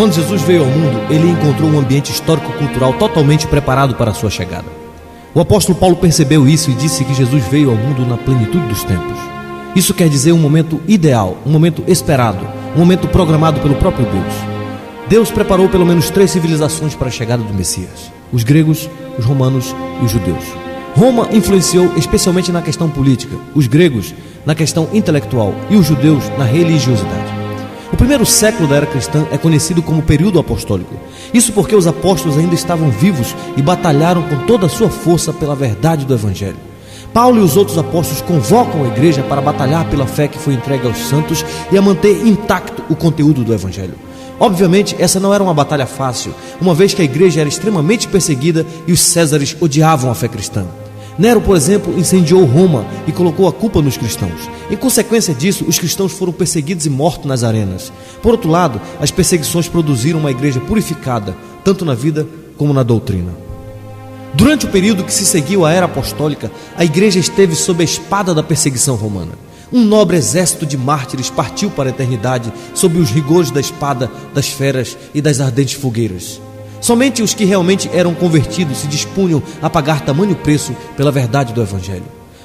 Quando Jesus veio ao mundo, ele encontrou um ambiente histórico-cultural totalmente preparado para a sua chegada. O apóstolo Paulo percebeu isso e disse que Jesus veio ao mundo na plenitude dos tempos. Isso quer dizer um momento ideal, um momento esperado, um momento programado pelo próprio Deus. Deus preparou pelo menos 3 civilizações para a chegada do Messias: os gregos, os romanos e os judeus. Roma influenciou especialmente na questão política, os gregos na questão intelectual e os judeus na religiosidade. O primeiro século da era cristã é conhecido como período apostólico. Isso porque os apóstolos ainda estavam vivos e batalharam com toda a sua força pela verdade do Evangelho. Paulo e os outros apóstolos convocam a igreja para batalhar pela fé que foi entregue aos santos e a manter intacto o conteúdo do Evangelho. Obviamente, essa não era uma batalha fácil, uma vez que a igreja era extremamente perseguida e os césares odiavam a fé cristã. Nero, por exemplo, incendiou Roma e colocou a culpa nos cristãos. Em consequência disso, os cristãos foram perseguidos e mortos nas arenas. Por outro lado, as perseguições produziram uma igreja purificada, tanto na vida como na doutrina. Durante o período que se seguiu à era apostólica, a igreja esteve sob a espada da perseguição romana. Um nobre exército de mártires partiu para a eternidade sob os rigores da espada, das feras e das ardentes fogueiras. Somente os que realmente eram convertidos se dispunham a pagar tamanho preço pela verdade do Evangelho.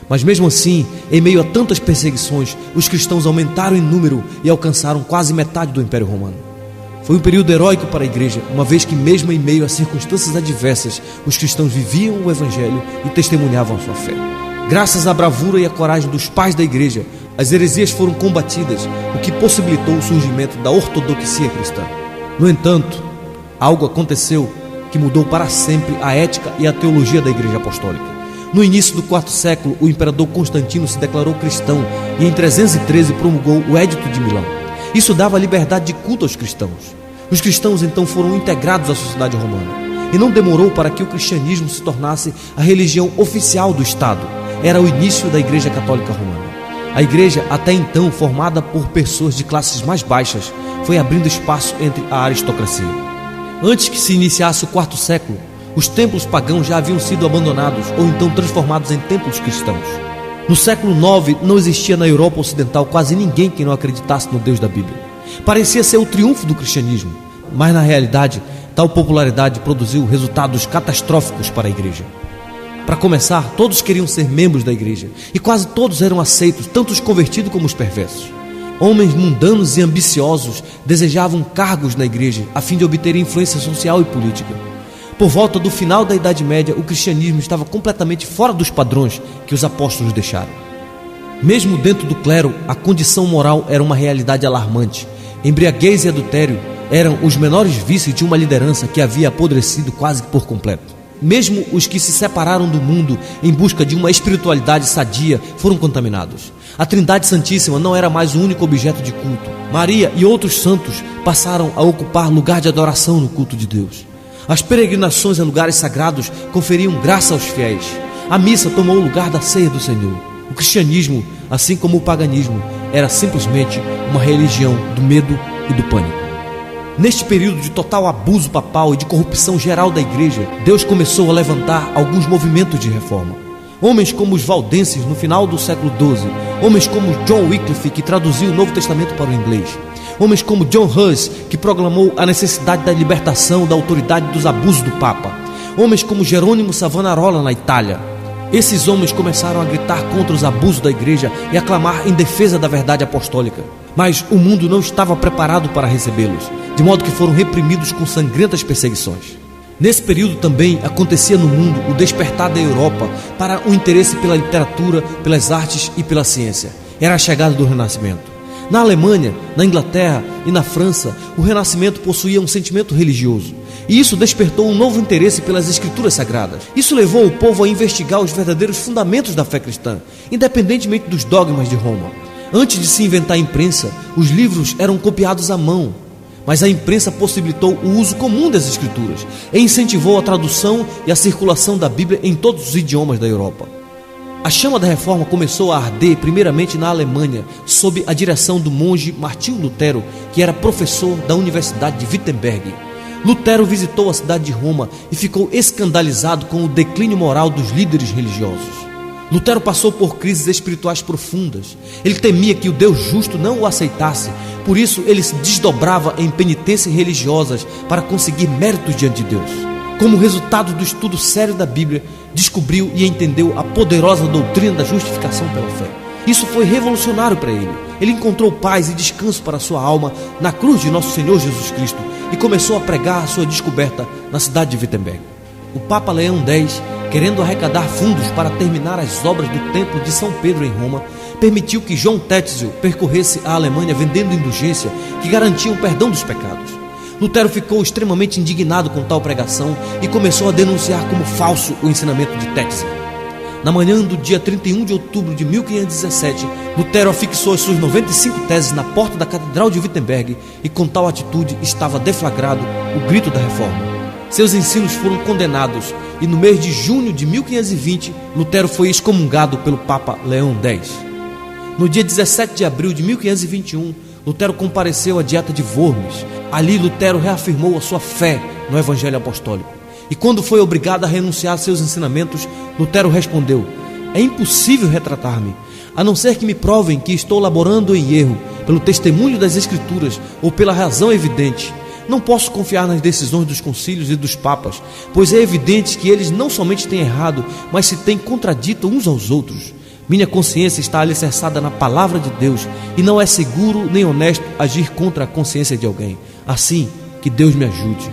Mas mesmo assim, em meio a tantas perseguições, os cristãos aumentaram em número e alcançaram quase metade do Império Romano. Foi um período heróico para a igreja, uma vez que mesmo em meio a circunstâncias adversas, os cristãos viviam o Evangelho e testemunhavam a sua fé. Graças à bravura e à coragem dos pais da igreja, as heresias foram combatidas, o que possibilitou o surgimento da ortodoxia cristã. No entanto, algo aconteceu que mudou para sempre a ética e a teologia da igreja apostólica. No início do 4º século, o imperador Constantino se declarou cristão e em 313 promulgou o Édito de Milão. Isso dava liberdade de culto aos cristãos. Os cristãos então foram integrados à sociedade romana. E não demorou para que o cristianismo se tornasse a religião oficial do Estado. Era o início da Igreja Católica Romana. A igreja, até então formada por pessoas de classes mais baixas, foi abrindo espaço entre a aristocracia. Antes que se iniciasse o 4º século, os templos pagãos já haviam sido abandonados ou então transformados em templos cristãos. No século IX, não existia na Europa Ocidental quase ninguém que não acreditasse no Deus da Bíblia. Parecia ser o triunfo do cristianismo, mas na realidade, tal popularidade produziu resultados catastróficos para a igreja. Para começar, todos queriam ser membros da igreja e quase todos eram aceitos, tanto os convertidos como os perversos. Homens mundanos e ambiciosos desejavam cargos na igreja a fim de obter influência social e política. Por volta do final da Idade Média, o cristianismo estava completamente fora dos padrões que os apóstolos deixaram. Mesmo dentro do clero, a condição moral era uma realidade alarmante. Embriaguez e adultério eram os menores vícios de uma liderança que havia apodrecido quase por completo. Mesmo os que se separaram do mundo em busca de uma espiritualidade sadia foram contaminados. A Trindade Santíssima não era mais o único objeto de culto. Maria e outros santos passaram a ocupar lugar de adoração no culto de Deus. As peregrinações a lugares sagrados conferiam graça aos fiéis. A missa tomou o lugar da ceia do Senhor. O cristianismo, assim como o paganismo, era simplesmente uma religião do medo e do pânico. Neste período de total abuso papal e de corrupção geral da igreja, Deus começou a levantar alguns movimentos de reforma. Homens como os valdenses no final do século XII, homens como John Wycliffe, que traduziu o Novo Testamento para o inglês, homens como John Hus, que proclamou a necessidade da libertação da autoridade dos abusos do Papa, homens como Jerônimo Savonarola na Itália. Esses homens começaram a gritar contra os abusos da igreja e a clamar em defesa da verdade apostólica. Mas o mundo não estava preparado para recebê-los, de modo que foram reprimidos com sangrentas perseguições. Nesse período também acontecia no mundo o despertar da Europa para o interesse pela literatura, pelas artes e pela ciência. Era a chegada do Renascimento. Na Alemanha, na Inglaterra e na França, o Renascimento possuía um sentimento religioso. E isso despertou um novo interesse pelas Escrituras Sagradas. Isso levou o povo a investigar os verdadeiros fundamentos da fé cristã, independentemente dos dogmas de Roma. Antes de se inventar a imprensa, os livros eram copiados à mão. Mas a imprensa possibilitou o uso comum das Escrituras e incentivou a tradução e a circulação da Bíblia em todos os idiomas da Europa. A chama da reforma começou a arder primeiramente na Alemanha, sob a direção do monge Martinho Lutero, que era professor da Universidade de Wittenberg. Lutero visitou a cidade de Roma e ficou escandalizado com o declínio moral dos líderes religiosos. Lutero passou por crises espirituais profundas. Ele temia que o Deus justo não o aceitasse. Por isso ele se desdobrava em penitências religiosas para conseguir méritos diante de Deus. Como resultado do estudo sério da Bíblia, descobriu e entendeu a poderosa doutrina da justificação pela fé. Isso foi revolucionário para ele. Ele encontrou paz e descanso para a sua alma na cruz de nosso Senhor Jesus Cristo e começou a pregar a sua descoberta na cidade de Wittenberg. O Papa Leão X, querendo arrecadar fundos para terminar as obras do Templo de São Pedro em Roma, permitiu que João Tetzel percorresse a Alemanha vendendo indulgência que garantia o perdão dos pecados. Lutero ficou extremamente indignado com tal pregação e começou a denunciar como falso o ensinamento de Tetzel. Na manhã do dia 31 de outubro de 1517, Lutero afixou as suas 95 teses na porta da Catedral de Wittenberg e com tal atitude estava deflagrado o grito da Reforma. Seus ensinos foram condenados e no mês de junho de 1520, Lutero foi excomungado pelo Papa Leão X. No dia 17 de abril de 1521, Lutero compareceu à Dieta de Worms. Ali Lutero reafirmou a sua fé no Evangelho Apostólico. E quando foi obrigado a renunciar a seus ensinamentos, Lutero respondeu: é impossível retratar-me, a não ser que me provem que estou laborando em erro, pelo testemunho das Escrituras ou pela razão evidente. Não posso confiar nas decisões dos concílios e dos papas, pois é evidente que eles não somente têm errado, mas se têm contradito uns aos outros. Minha consciência está alicerçada na palavra de Deus e não é seguro nem honesto agir contra a consciência de alguém. Assim, que Deus me ajude.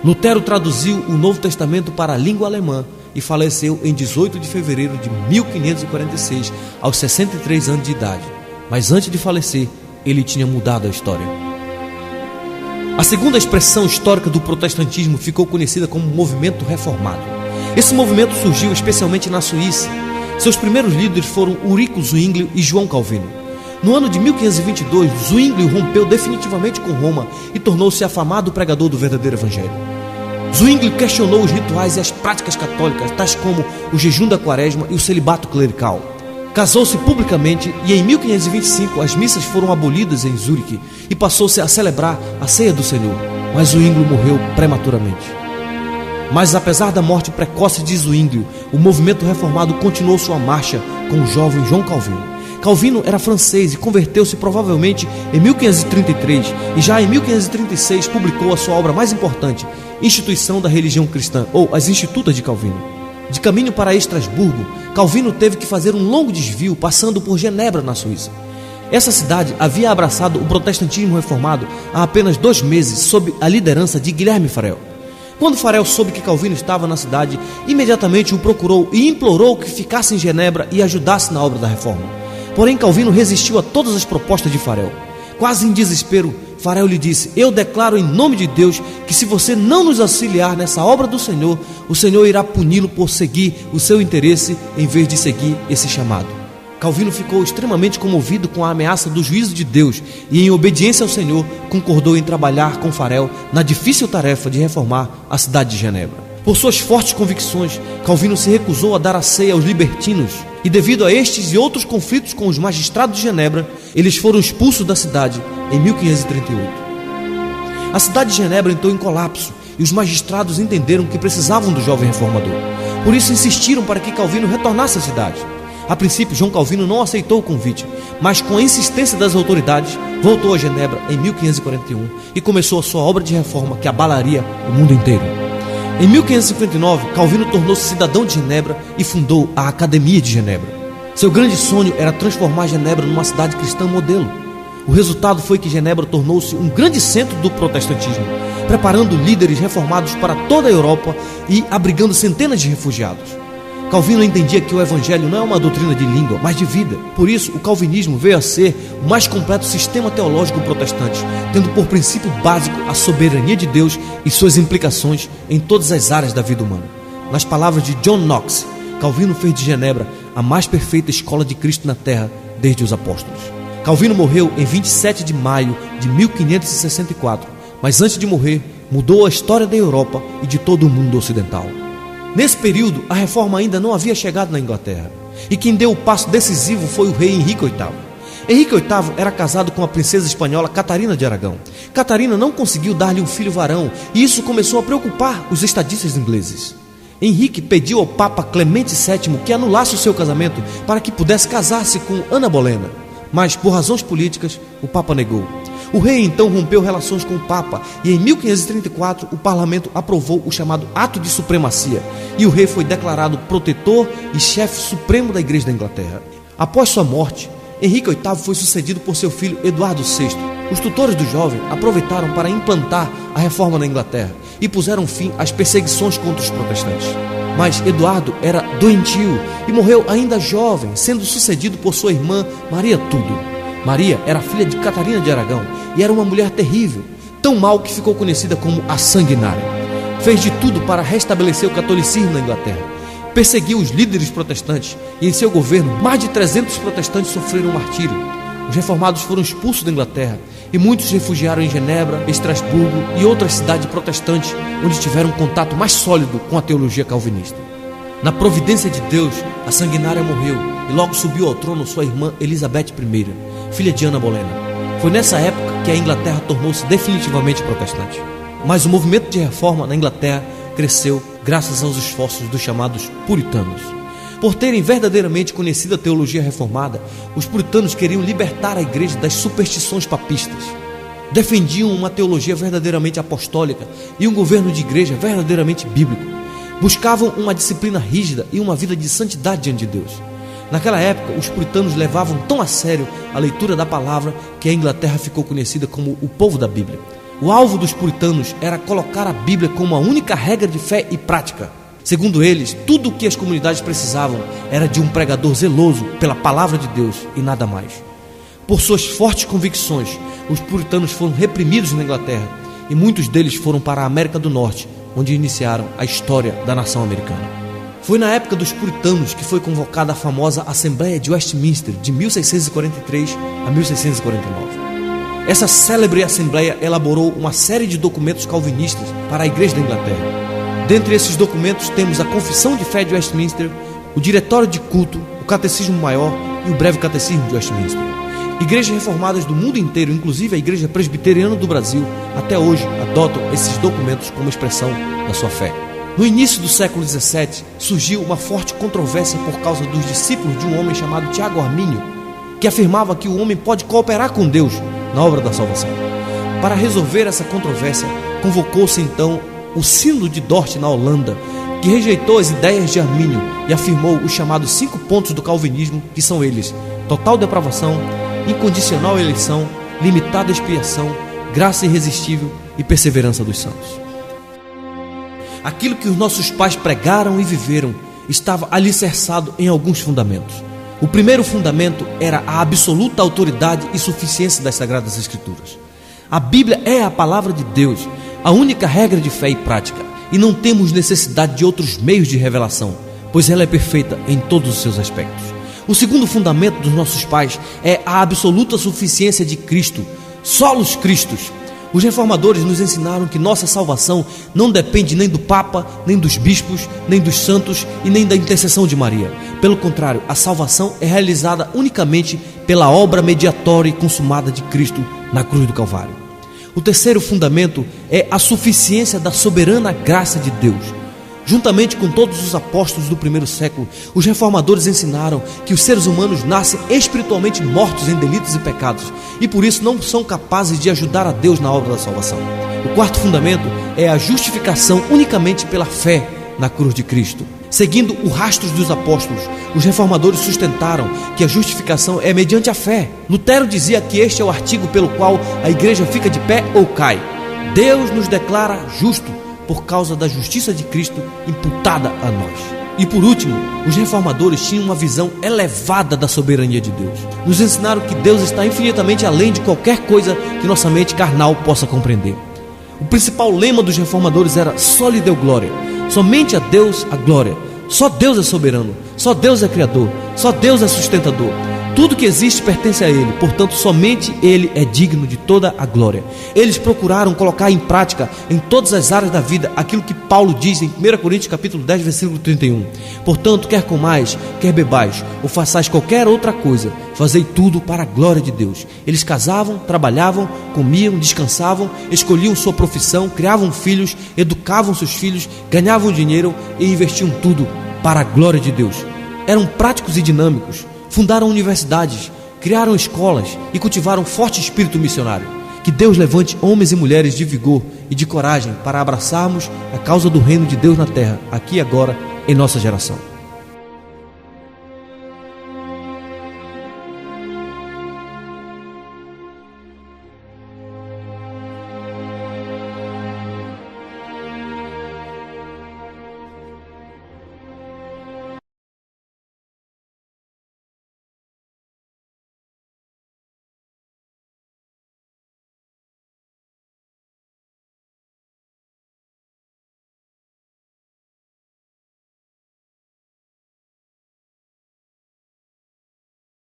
Lutero traduziu o Novo Testamento para a língua alemã e faleceu em 18 de fevereiro de 1546, aos 63 anos de idade. Mas antes de falecer, ele tinha mudado a história. A segunda expressão histórica do protestantismo ficou conhecida como movimento reformado. Esse movimento surgiu especialmente na Suíça. Seus primeiros líderes foram Ulrico Zwingli e João Calvino. No ano de 1522, Zwingli rompeu definitivamente com Roma e tornou-se afamado pregador do verdadeiro evangelho. Zwingli questionou os rituais e as práticas católicas, tais como o jejum da quaresma e o celibato clerical. Casou-se publicamente e em 1525 as missas foram abolidas em Zurique e passou-se a celebrar a ceia do Senhor, mas Zwingli morreu prematuramente. Mas apesar da morte precoce de Zwingli, o movimento reformado continuou sua marcha com o jovem João Calvino. Calvino era francês e converteu-se provavelmente em 1533 e já em 1536 publicou a sua obra mais importante, Instituição da Religião Cristã, ou As Institutas de Calvino. De caminho para Estrasburgo, Calvino teve que fazer um longo desvio passando por Genebra, na Suíça. Essa cidade havia abraçado o protestantismo reformado há apenas 2 meses sob a liderança de Guilherme Farel. Quando Farel soube que Calvino estava na cidade, imediatamente o procurou e implorou que ficasse em Genebra e ajudasse na obra da reforma. Porém, Calvino resistiu a todas as propostas de Farel. Quase em desespero, Farel lhe disse: eu declaro em nome de Deus que se você não nos auxiliar nessa obra do Senhor, o Senhor irá puni-lo por seguir o seu interesse em vez de seguir esse chamado. Calvino ficou extremamente comovido com a ameaça do juízo de Deus e, em obediência ao Senhor, concordou em trabalhar com Farel na difícil tarefa de reformar a cidade de Genebra. Por suas fortes convicções, Calvino se recusou a dar a ceia aos libertinos e, devido a estes e outros conflitos com os magistrados de Genebra, eles foram expulsos da cidade em 1538. A cidade de Genebra entrou em colapso e os magistrados entenderam que precisavam do jovem reformador. Por isso insistiram para que Calvino retornasse à cidade. A princípio, João Calvino não aceitou o convite, mas com a insistência das autoridades, voltou a Genebra em 1541 e começou a sua obra de reforma que abalaria o mundo inteiro. Em 1559, Calvino tornou-se cidadão de Genebra e fundou a Academia de Genebra. Seu grande sonho era transformar Genebra numa cidade cristã modelo. O resultado foi que Genebra tornou-se um grande centro do protestantismo, preparando líderes reformados para toda a Europa e abrigando centenas de refugiados. Calvino entendia que o evangelho não é uma doutrina de língua, mas de vida. Por isso, o calvinismo veio a ser o mais completo sistema teológico protestante, tendo por princípio básico a soberania de Deus e suas implicações em todas as áreas da vida humana. Nas palavras de John Knox, Calvino fez de Genebra a mais perfeita escola de Cristo na terra desde os apóstolos. Calvino morreu em 27 de maio de 1564, mas antes de morrer, mudou a história da Europa e de todo o mundo ocidental. Nesse período, a reforma ainda não havia chegado na Inglaterra, e quem deu o passo decisivo foi o rei Henrique VIII. Henrique VIII era casado com a princesa espanhola Catarina de Aragão. Catarina não conseguiu dar-lhe um filho varão, e isso começou a preocupar os estadistas ingleses. Henrique pediu ao Papa Clemente VII que anulasse o seu casamento para que pudesse casar-se com Ana Bolena, mas por razões políticas o Papa negou. O rei então rompeu relações com o Papa e em 1534 o parlamento aprovou o chamado Ato de Supremacia e o rei foi declarado protetor e chefe supremo da Igreja da Inglaterra. Após sua morte, Henrique VIII foi sucedido por seu filho Eduardo VI. Os tutores do jovem aproveitaram para implantar a reforma na Inglaterra e puseram fim às perseguições contra os protestantes. Mas Eduardo era doentio e morreu ainda jovem, sendo sucedido por sua irmã Maria Tudo. Maria era filha de Catarina de Aragão e era uma mulher terrível, tão mal que ficou conhecida como a Sanguinária. Fez de tudo para restabelecer o catolicismo na Inglaterra. Perseguiu os líderes protestantes e em seu governo mais de 300 protestantes sofreram martírio. Os reformados foram expulsos da Inglaterra e muitos se refugiaram em Genebra, Estrasburgo e outras cidades protestantes onde tiveram um contato mais sólido com a teologia calvinista. Na providência de Deus, a Sanguinária morreu e logo subiu ao trono sua irmã Elizabeth I, filha de Ana Bolena. Foi nessa época que a Inglaterra tornou-se definitivamente protestante. Mas o movimento de reforma na Inglaterra cresceu graças aos esforços dos chamados puritanos. Por terem verdadeiramente conhecido a teologia reformada, os puritanos queriam libertar a igreja das superstições papistas. Defendiam uma teologia verdadeiramente apostólica e um governo de igreja verdadeiramente bíblico. Buscavam uma disciplina rígida e uma vida de santidade diante de Deus. Naquela época, os puritanos levavam tão a sério a leitura da palavra que a Inglaterra ficou conhecida como o povo da Bíblia. O alvo dos puritanos era colocar a Bíblia como a única regra de fé e prática. Segundo eles, tudo o que as comunidades precisavam era de um pregador zeloso pela palavra de Deus e nada mais. Por suas fortes convicções, os puritanos foram reprimidos na Inglaterra e muitos deles foram para a América do Norte, onde iniciaram a história da nação americana. Foi na época dos puritanos que foi convocada a famosa Assembleia de Westminster, de 1643 a 1649. Essa célebre Assembleia elaborou uma série de documentos calvinistas para a Igreja da Inglaterra. Dentre esses documentos temos a Confissão de Fé de Westminster, o Diretório de Culto, o Catecismo Maior e o Breve Catecismo de Westminster. Igrejas reformadas do mundo inteiro, inclusive a Igreja Presbiteriana do Brasil, até hoje adotam esses documentos como expressão da sua fé. No início do século XVII, surgiu uma forte controvérsia por causa dos discípulos de um homem chamado Tiago Armínio, que afirmava que o homem pode cooperar com Deus na obra da salvação. Para resolver essa controvérsia, convocou-se então o Sínodo de Dort, na Holanda, que rejeitou as ideias de Armínio e afirmou os chamados 5 pontos do calvinismo, que são eles: total depravação, incondicional eleição, limitada expiação, graça irresistível e perseverança dos santos. Aquilo que os nossos pais pregaram e viveram estava alicerçado em alguns fundamentos. O primeiro fundamento era a absoluta autoridade e suficiência das Sagradas Escrituras. A Bíblia é a palavra de Deus, a única regra de fé e prática, e não temos necessidade de outros meios de revelação, pois ela é perfeita em todos os seus aspectos. O segundo fundamento dos nossos pais é a absoluta suficiência de Cristo, solos Cristos. Os reformadores nos ensinaram que nossa salvação não depende nem do Papa, nem dos bispos, nem dos santos e nem da intercessão de Maria. Pelo contrário, a salvação é realizada unicamente pela obra mediatória e consumada de Cristo na cruz do Calvário. O terceiro fundamento é a suficiência da soberana graça de Deus. Juntamente com todos os apóstolos do primeiro século, os reformadores ensinaram que os seres humanos nascem espiritualmente mortos em delitos e pecados e por isso não são capazes de ajudar a Deus na obra da salvação. O quarto fundamento é a justificação unicamente pela fé na cruz de Cristo. Seguindo o rastro dos apóstolos, os reformadores sustentaram que a justificação é mediante a fé. Lutero dizia que este é o artigo pelo qual a igreja fica de pé ou cai. Deus nos declara justo por causa da justiça de Cristo imputada a nós. E por último, os reformadores tinham uma visão elevada da soberania de Deus. Nos ensinaram que Deus está infinitamente além de qualquer coisa que nossa mente carnal possa compreender. O principal lema dos reformadores era só lhe deu glória, somente a Deus a glória. Só Deus é soberano, só Deus é criador, só Deus é sustentador. Tudo que existe pertence a Ele, portanto somente Ele é digno de toda a glória. Eles procuraram colocar em prática em todas as áreas da vida aquilo que Paulo diz em 1 Coríntios capítulo 10, versículo 31. Portanto, quer comais, quer bebais, ou façais qualquer outra coisa, fazei tudo para a glória de Deus. Eles casavam, trabalhavam, comiam, descansavam, escolhiam sua profissão, criavam filhos, educavam seus filhos, ganhavam dinheiro e investiam tudo para a glória de Deus. Eram práticos e dinâmicos. Fundaram universidades, criaram escolas e cultivaram um forte espírito missionário. Que Deus levante homens e mulheres de vigor e de coragem para abraçarmos a causa do reino de Deus na terra, aqui e agora, em nossa geração.